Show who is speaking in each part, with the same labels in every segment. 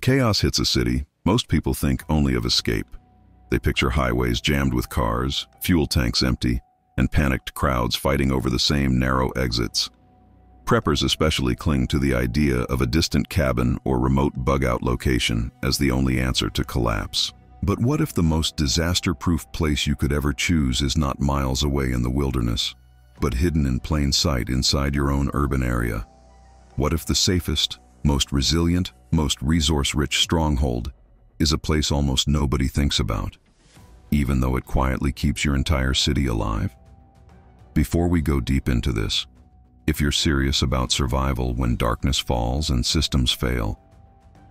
Speaker 1: chaos hits a city, most people think only of escape. They picture highways jammed with cars, fuel tanks empty, and panicked crowds fighting over the same narrow exits. Preppers especially cling to the idea of a distant cabin or remote bug-out location as the only answer to collapse. But what if the most disaster-proof place you could ever choose is not miles away in the wilderness, but hidden in plain sight inside your own urban area? What if the safest, most resilient, most resource-rich stronghold is a place almost nobody thinks about, even though it quietly keeps your entire city alive? Before we go deep into this, if you're serious about survival when darkness falls and systems fail,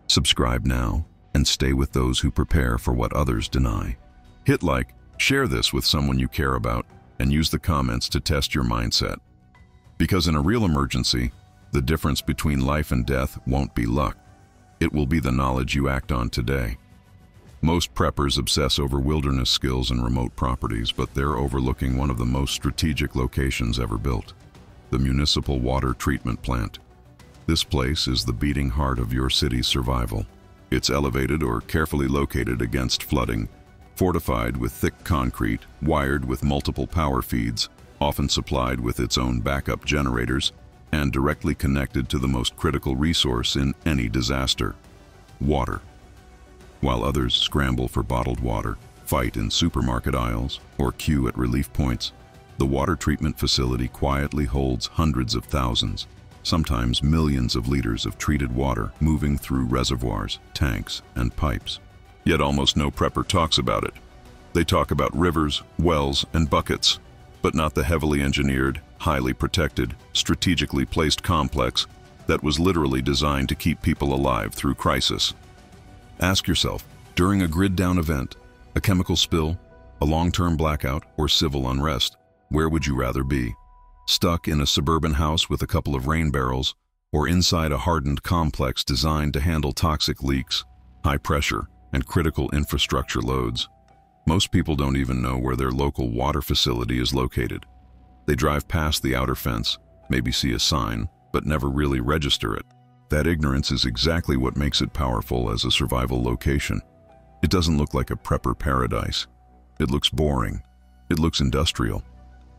Speaker 1: subscribe now and stay with those who prepare for what others deny. Hit like, share this with someone you care about, and use the comments to test your mindset. Because in a real emergency, the difference between life and death won't be luck. It will be the knowledge you act on today. Most preppers obsess over wilderness skills and remote properties, but they're overlooking one of the most strategic locations ever built: the municipal water treatment plant. This place is the beating heart of your city's survival. It's elevated or carefully located against flooding, fortified with thick concrete, wired with multiple power feeds, often supplied with its own backup generators, and directly connected to the most critical resource in any disaster: water. While others scramble for bottled water, fight in supermarket aisles, or queue at relief points, the water treatment facility quietly holds hundreds of thousands, sometimes millions of liters of treated water moving through reservoirs, tanks, and pipes. Yet almost no prepper talks about it. They talk about rivers, wells, and buckets, but not the heavily engineered, highly protected, strategically placed complex that was literally designed to keep people alive through crisis. Ask yourself, during a grid-down event, a chemical spill, a long-term blackout, or civil unrest, where would you rather be? Stuck in a suburban house with a couple of rain barrels, or inside a hardened complex designed to handle toxic leaks, high pressure, and critical infrastructure loads? Most people don't even know where their local water facility is located. They drive past the outer fence, maybe see a sign, but never really register it. That ignorance is exactly what makes it powerful as a survival location. It doesn't look like a prepper paradise. It looks boring. It looks industrial.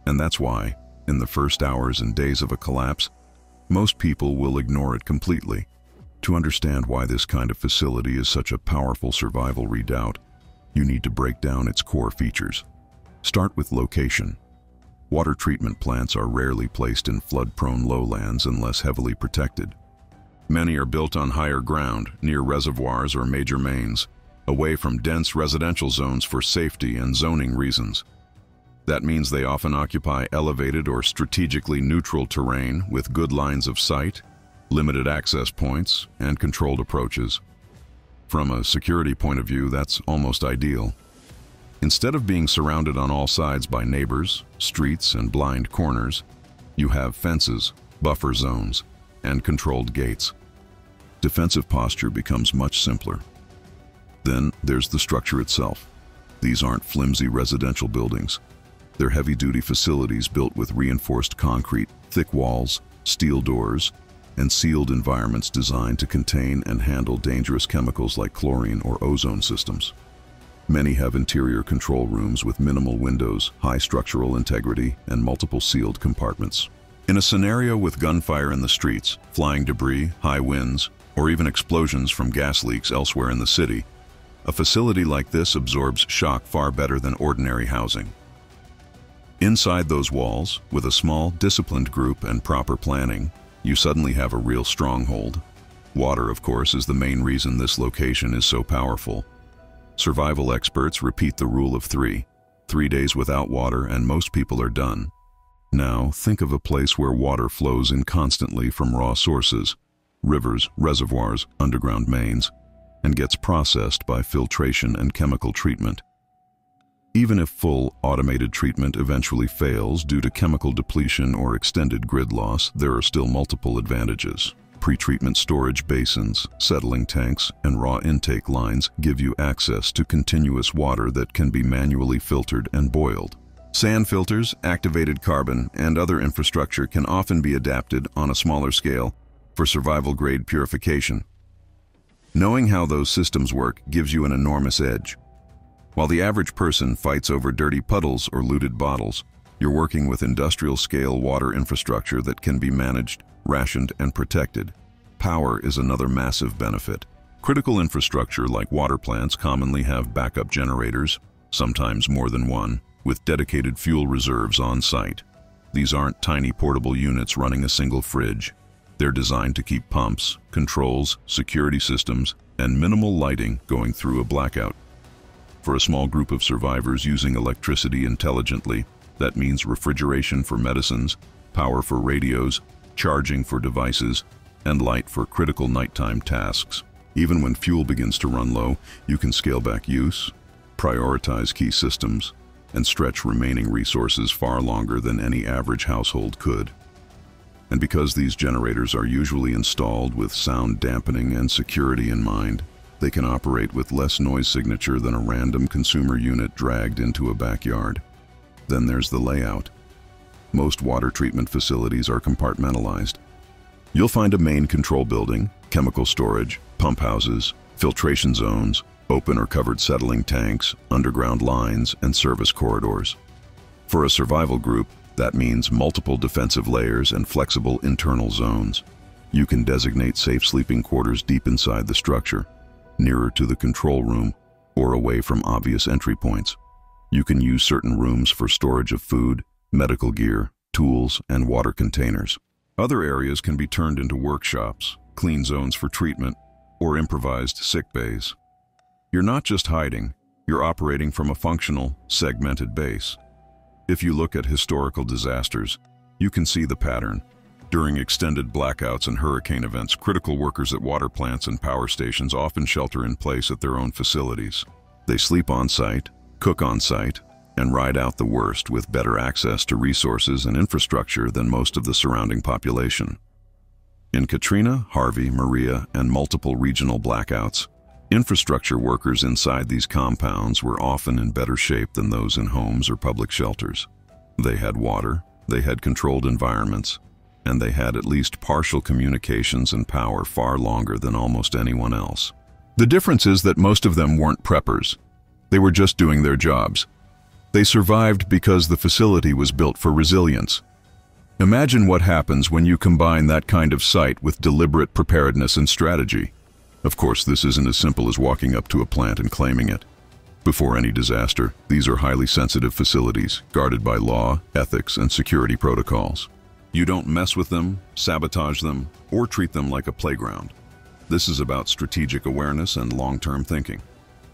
Speaker 1: And that's why, in the first hours and days of a collapse, most people will ignore it completely. To understand why this kind of facility is such a powerful survival redoubt, you need to break down its core features. Start with location. Water treatment plants are rarely placed in flood-prone lowlands unless heavily protected. Many are built on higher ground, near reservoirs or major mains, away from dense residential zones for safety and zoning reasons. That means they often occupy elevated or strategically neutral terrain with good lines of sight, limited access points, and controlled approaches. From a security point of view, that's almost ideal. Instead of being surrounded on all sides by neighbors, streets, and blind corners, you have fences, buffer zones, and controlled gates. Defensive posture becomes much simpler. Then there's the structure itself. These aren't flimsy residential buildings. They're heavy-duty facilities built with reinforced concrete, thick walls, steel doors, and sealed environments designed to contain and handle dangerous chemicals like chlorine or ozone systems. Many have interior control rooms with minimal windows, high structural integrity, and multiple sealed compartments. In a scenario with gunfire in the streets, flying debris, high winds, or even explosions from gas leaks elsewhere in the city, a facility like this absorbs shock far better than ordinary housing. Inside those walls, with a small, disciplined group and proper planning, you suddenly have a real stronghold. Water, of course, is the main reason this location is so powerful. Survival experts repeat the rule of 3. 3 days without water and most people are done. Now, think of a place where water flows in constantly from raw sources, rivers, reservoirs, underground mains, and gets processed by filtration and chemical treatment. Even if full automated treatment eventually fails due to chemical depletion or extended grid loss, there are still multiple advantages. Pre-treatment storage basins, settling tanks, and raw intake lines give you access to continuous water that can be manually filtered and boiled. Sand filters, activated carbon, and other infrastructure can often be adapted on a smaller scale for survival-grade purification. Knowing how those systems work gives you an enormous edge. While the average person fights over dirty puddles or looted bottles, you're working with industrial-scale water infrastructure that can be managed, rationed, and protected. Power is another massive benefit. Critical infrastructure like water plants commonly have backup generators, sometimes more than one, with dedicated fuel reserves on site. These aren't tiny portable units running a single fridge. They're designed to keep pumps, controls, security systems, and minimal lighting going through a blackout. For a small group of survivors using electricity intelligently, that means refrigeration for medicines, power for radios, charging for devices, and light for critical nighttime tasks. Even when fuel begins to run low, you can scale back use, prioritize key systems, and stretch remaining resources far longer than any average household could. And because these generators are usually installed with sound dampening and security in mind, they can operate with less noise signature than a random consumer unit dragged into a backyard. Then there's the layout. Most water treatment facilities are compartmentalized. You'll find a main control building, chemical storage, pump houses, filtration zones, open or covered settling tanks, underground lines, and service corridors. For a survival group, that means multiple defensive layers and flexible internal zones. You can designate safe sleeping quarters deep inside the structure, nearer to the control room, or away from obvious entry points. You can use certain rooms for storage of food, medical gear, tools, and water containers. Other areas can be turned into workshops, clean zones for treatment, or improvised sick bays. You're not just hiding, you're operating from a functional, segmented base. If you look at historical disasters, you can see the pattern. During extended blackouts and hurricane events, critical workers at water plants and power stations often shelter in place at their own facilities. They sleep on site, cook on site, and ride out the worst with better access to resources and infrastructure than most of the surrounding population. In Katrina, Harvey, Maria, and multiple regional blackouts, infrastructure workers inside these compounds were often in better shape than those in homes or public shelters. They had water, they had controlled environments, and they had at least partial communications and power far longer than almost anyone else. The difference is that most of them weren't preppers. They were just doing their jobs. They survived because the facility was built for resilience. Imagine what happens when you combine that kind of site with deliberate preparedness and strategy. Of course, this isn't as simple as walking up to a plant and claiming it. Before any disaster, these are highly sensitive facilities, guarded by law, ethics, and security protocols. You don't mess with them, sabotage them, or treat them like a playground. This is about strategic awareness and long-term thinking.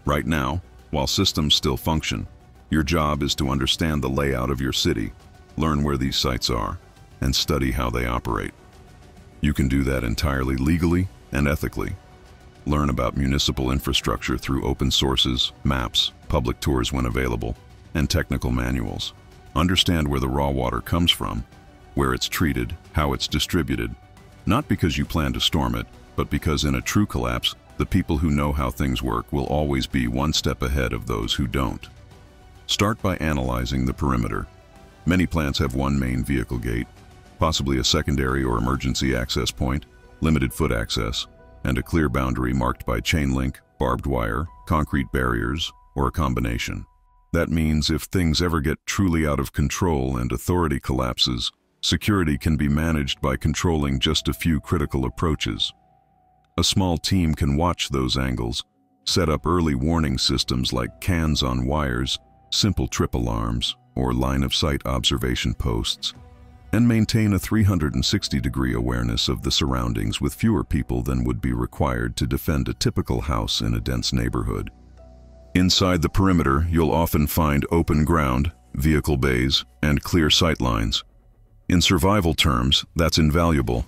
Speaker 1: Right now, while systems still function, your job is to understand the layout of your city, learn where these sites are, and study how they operate. You can do that entirely legally and ethically. Learn about municipal infrastructure through open sources, maps, public tours when available, and technical manuals. Understand where the raw water comes from, where it's treated, how it's distributed, not because you plan to storm it, but because in a true collapse, the people who know how things work will always be one step ahead of those who don't. Start by analyzing the perimeter. Many plants have one main vehicle gate, possibly a secondary or emergency access point, limited foot access, and a clear boundary marked by chain link, barbed wire, concrete barriers, or a combination. That means if things ever get truly out of control and authority collapses, security can be managed by controlling just a few critical approaches. A small team can watch those angles, set up early warning systems like cans on wires, simple trip alarms, or line-of-sight observation posts, and maintain a 360-degree awareness of the surroundings with fewer people than would be required to defend a typical house in a dense neighborhood. Inside the perimeter, you'll often find open ground, vehicle bays, and clear sight lines. In survival terms, that's invaluable.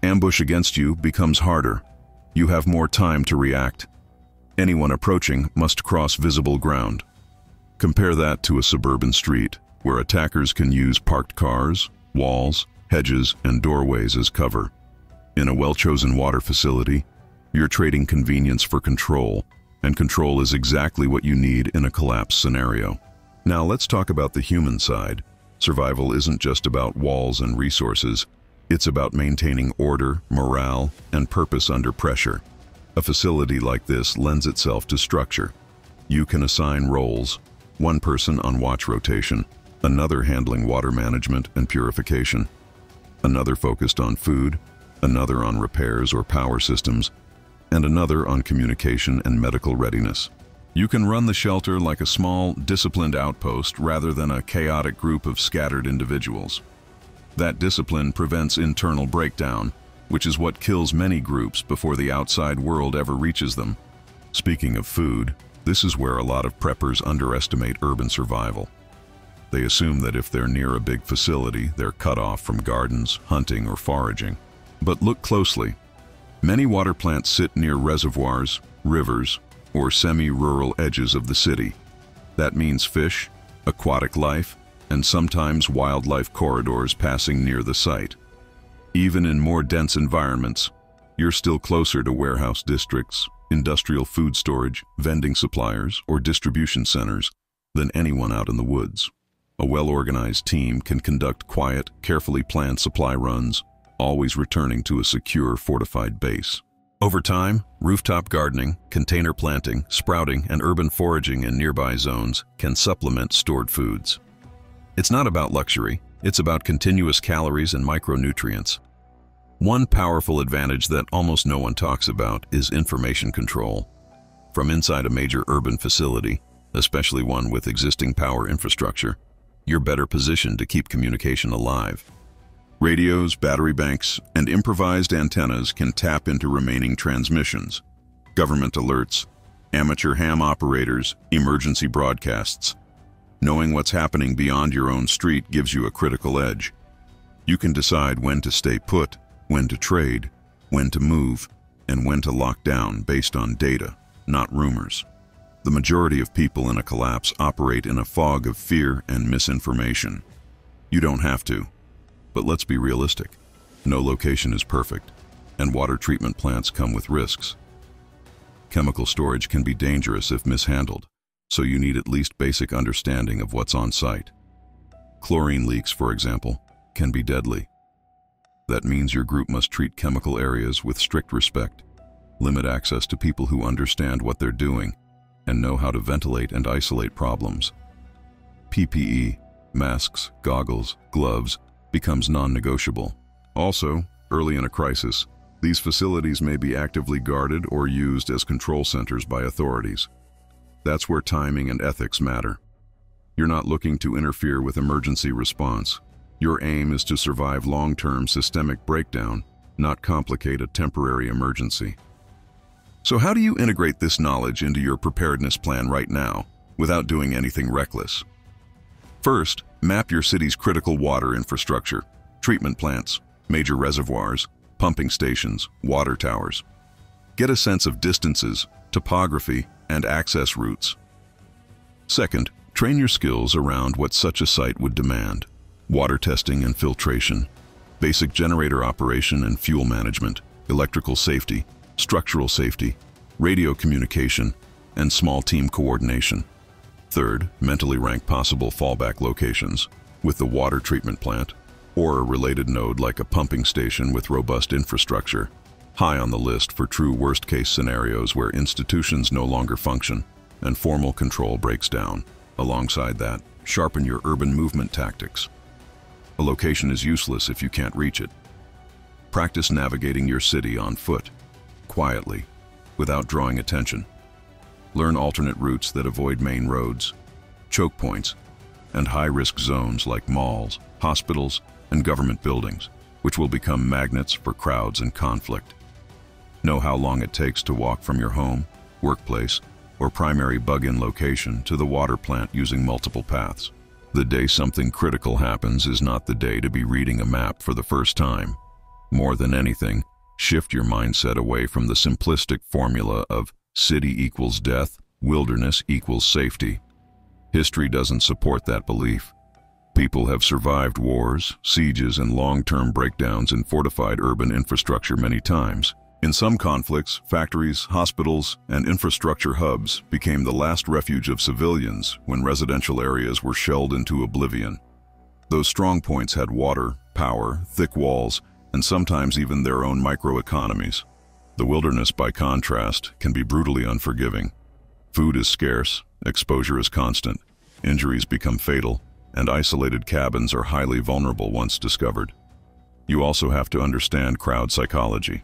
Speaker 1: Ambush against you becomes harder. You have more time to react. Anyone approaching must cross visible ground. Compare that to a suburban street, where attackers can use parked cars, walls, hedges, and doorways as cover. In a well-chosen water facility, you're trading convenience for control, and control is exactly what you need in a collapse scenario. Now let's talk about the human side. Survival isn't just about walls and resources, it's about maintaining order, morale, and purpose under pressure. A facility like this lends itself to structure. You can assign roles, one person on watch rotation, another handling water management and purification, another focused on food, another on repairs or power systems, and another on communication and medical readiness. You can run the shelter like a small, disciplined outpost rather than a chaotic group of scattered individuals. That discipline prevents internal breakdown, which is what kills many groups before the outside world ever reaches them. Speaking of food, this is where a lot of preppers underestimate urban survival. They assume that if they're near a big facility, they're cut off from gardens, hunting, or foraging. But look closely. Many water plants sit near reservoirs, rivers, or semi-rural edges of the city. That means fish, aquatic life, and sometimes wildlife corridors passing near the site. Even in more dense environments, you're still closer to warehouse districts, industrial food storage, vending suppliers, or distribution centers than anyone out in the woods. A well-organized team can conduct quiet, carefully planned supply runs, always returning to a secure, fortified base. Over time, rooftop gardening, container planting, sprouting, and urban foraging in nearby zones can supplement stored foods. It's not about luxury, it's about continuous calories and micronutrients. One powerful advantage that almost no one talks about is information control. From inside a major urban facility, especially one with existing power infrastructure, you're better positioned to keep communication alive. Radios, battery banks, and improvised antennas can tap into remaining transmissions, government alerts, amateur ham operators, emergency broadcasts. Knowing what's happening beyond your own street gives you a critical edge. You can decide when to stay put, when to trade, when to move, and when to lock down based on data, not rumors. The majority of people in a collapse operate in a fog of fear and misinformation. You don't have to. But let's be realistic. No location is perfect, and water treatment plants come with risks. Chemical storage can be dangerous if mishandled, so you need at least basic understanding of what's on site. Chlorine leaks, for example, can be deadly. That means your group must treat chemical areas with strict respect, limit access to people who understand what they're doing, and know how to ventilate and isolate problems. PPE, masks, goggles, gloves, becomes non-negotiable. Also, early in a crisis, these facilities may be actively guarded or used as control centers by authorities. That's where timing and ethics matter. You're not looking to interfere with emergency response. Your aim is to survive long-term systemic breakdown, not complicate a temporary emergency. So how do you integrate this knowledge into your preparedness plan right now, without doing anything reckless? First, map your city's critical water infrastructure, treatment plants, major reservoirs, pumping stations, water towers. Get a sense of distances, topography, and access routes. Second, train your skills around what such a site would demand: water testing and filtration, basic generator operation and fuel management, electrical safety, structural safety, radio communication, and small team coordination. Third, mentally rank possible fallback locations with the water treatment plant or a related node like a pumping station with robust infrastructure, high on the list for true worst-case scenarios where institutions no longer function and formal control breaks down. Alongside that, sharpen your urban movement tactics. A location is useless if you can't reach it. Practice navigating your city on foot, quietly, without drawing attention. Learn alternate routes that avoid main roads, choke points, and high-risk zones like malls, hospitals, and government buildings, which will become magnets for crowds and conflict. Know how long it takes to walk from your home, workplace, or primary bug-in location to the water plant using multiple paths. The day something critical happens is not the day to be reading a map for the first time. More than anything, shift your mindset away from the simplistic formula of city equals death, wilderness equals safety. History doesn't support that belief. People have survived wars, sieges, and long-term breakdowns in fortified urban infrastructure many times. In some conflicts, factories, hospitals, and infrastructure hubs became the last refuge of civilians when residential areas were shelled into oblivion. Those strong points had water, power, thick walls, and sometimes even their own microeconomies. The wilderness, by contrast, can be brutally unforgiving. Food is scarce, exposure is constant, injuries become fatal, and isolated cabins are highly vulnerable once discovered. You also have to understand crowd psychology.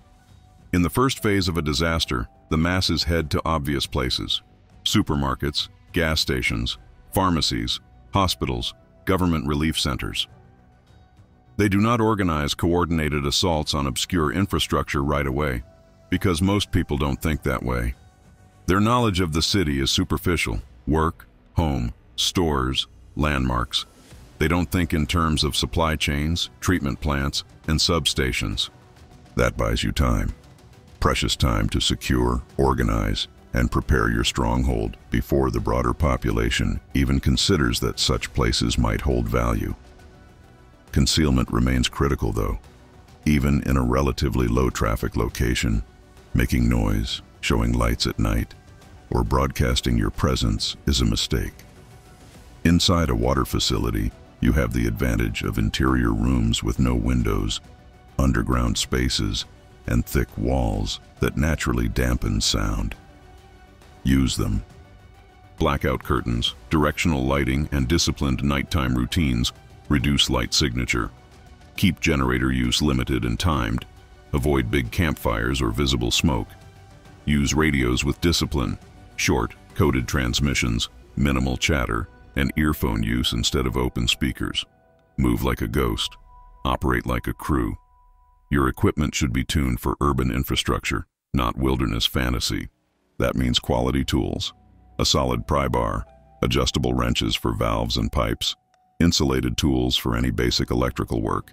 Speaker 1: In the first phase of a disaster, the masses head to obvious places: supermarkets, gas stations, pharmacies, hospitals, government relief centers. They do not organize coordinated assaults on obscure infrastructure right away, because most people don't think that way. Their knowledge of the city is superficial: work, home, stores, landmarks. They don't think in terms of supply chains, treatment plants, and substations. That buys you time. Precious time to secure, organize, and prepare your stronghold before the broader population even considers that such places might hold value. Concealment remains critical, though. Even in a relatively low-traffic location, making noise, showing lights at night, or broadcasting your presence is a mistake. Inside a water facility, you have the advantage of interior rooms with no windows, underground spaces, and thick walls that naturally dampen sound. Use them. Blackout curtains, directional lighting, and disciplined nighttime routines reduce light signature. Keep generator use limited and timed. Avoid big campfires or visible smoke. Use radios with discipline: short, coded transmissions, minimal chatter, and earphone use instead of open speakers. Move like a ghost. Operate like a crew. Your equipment should be tuned for urban infrastructure, not wilderness fantasy. That means quality tools, a solid pry bar, adjustable wrenches for valves and pipes, insulated tools for any basic electrical work,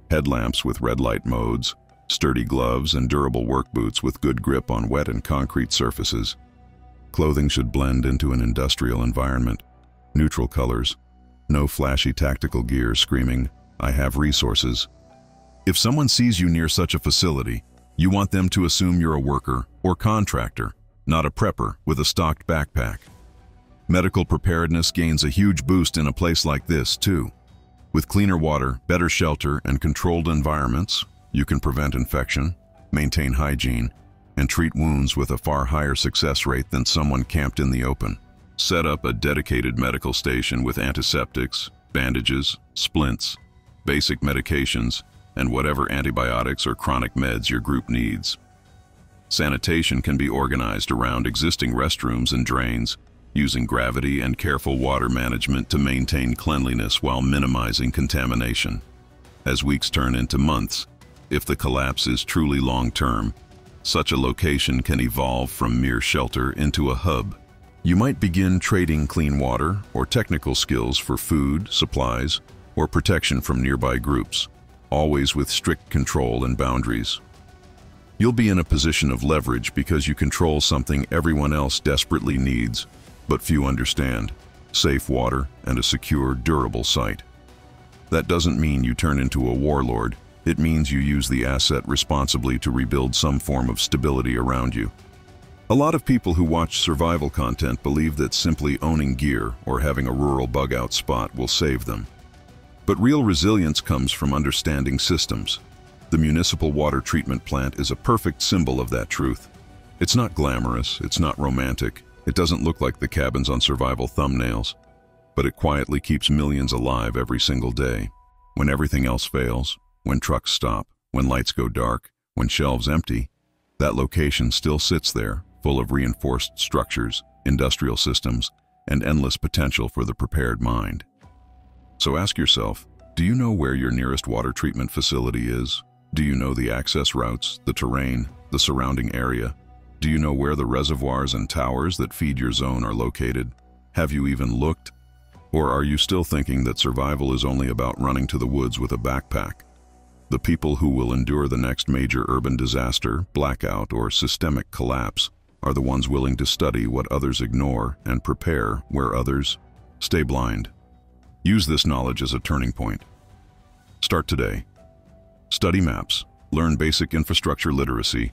Speaker 1: headlamps with red light modes, sturdy gloves, and durable work boots with good grip on wet and concrete surfaces. Clothing should blend into an industrial environment. Neutral colors. No flashy tactical gear screaming, "I have resources." If someone sees you near such a facility, you want them to assume you're a worker or contractor, not a prepper with a stocked backpack. Medical preparedness gains a huge boost in a place like this, too. With cleaner water, better shelter, and controlled environments, you can prevent infection, maintain hygiene, and treat wounds with a far higher success rate than someone camped in the open. Set up a dedicated medical station with antiseptics, bandages, splints, basic medications, and whatever antibiotics or chronic meds your group needs. Sanitation can be organized around existing restrooms and drains, using gravity and careful water management to maintain cleanliness while minimizing contamination. As weeks turn into months, if the collapse is truly long-term, such a location can evolve from mere shelter into a hub. You might begin trading clean water or technical skills for food, supplies, or protection from nearby groups, always with strict control and boundaries. You'll be in a position of leverage because you control something everyone else desperately needs, but few understand: safe water and a secure, durable site. That doesn't mean you turn into a warlord. It means you use the asset responsibly to rebuild some form of stability around you. A lot of people who watch survival content believe that simply owning gear or having a rural bug-out spot will save them. But real resilience comes from understanding systems. The municipal water treatment plant is a perfect symbol of that truth. It's not glamorous, it's not romantic, it doesn't look like the cabins on survival thumbnails, but it quietly keeps millions alive every single day. When everything else fails, when trucks stop, when lights go dark, when shelves empty, that location still sits there, full of reinforced structures, industrial systems, and endless potential for the prepared mind. So ask yourself, do you know where your nearest water treatment facility is? Do you know the access routes, the terrain, the surrounding area? Do you know where the reservoirs and towers that feed your zone are located? Have you even looked? Or are you still thinking that survival is only about running to the woods with a backpack? The people who will endure the next major urban disaster, blackout, or systemic collapse are the ones willing to study what others ignore and prepare where others stay blind. Use this knowledge as a turning point. Start today. Study maps, learn basic infrastructure literacy,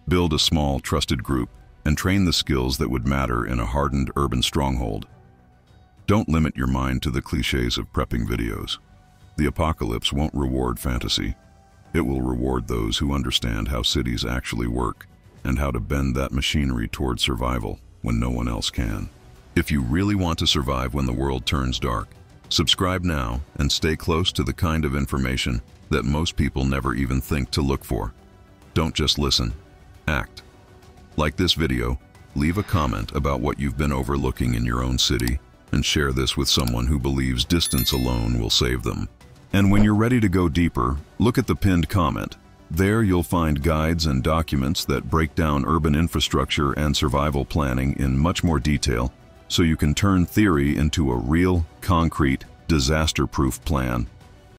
Speaker 1: build a small, trusted group, and train the skills that would matter in a hardened urban stronghold. Don't limit your mind to the cliches of prepping videos. The apocalypse won't reward fantasy. It will reward those who understand how cities actually work and how to bend that machinery toward survival when no one else can. If you really want to survive when the world turns dark, subscribe now and stay close to the kind of information that most people never even think to look for. Don't just listen, act. Like this video, leave a comment about what you've been overlooking in your own city and share this with someone who believes distance alone will save them. And when you're ready to go deeper, look at the pinned comment. There you'll find guides and documents that break down urban infrastructure and survival planning in much more detail, so you can turn theory into a real, concrete, disaster-proof plan.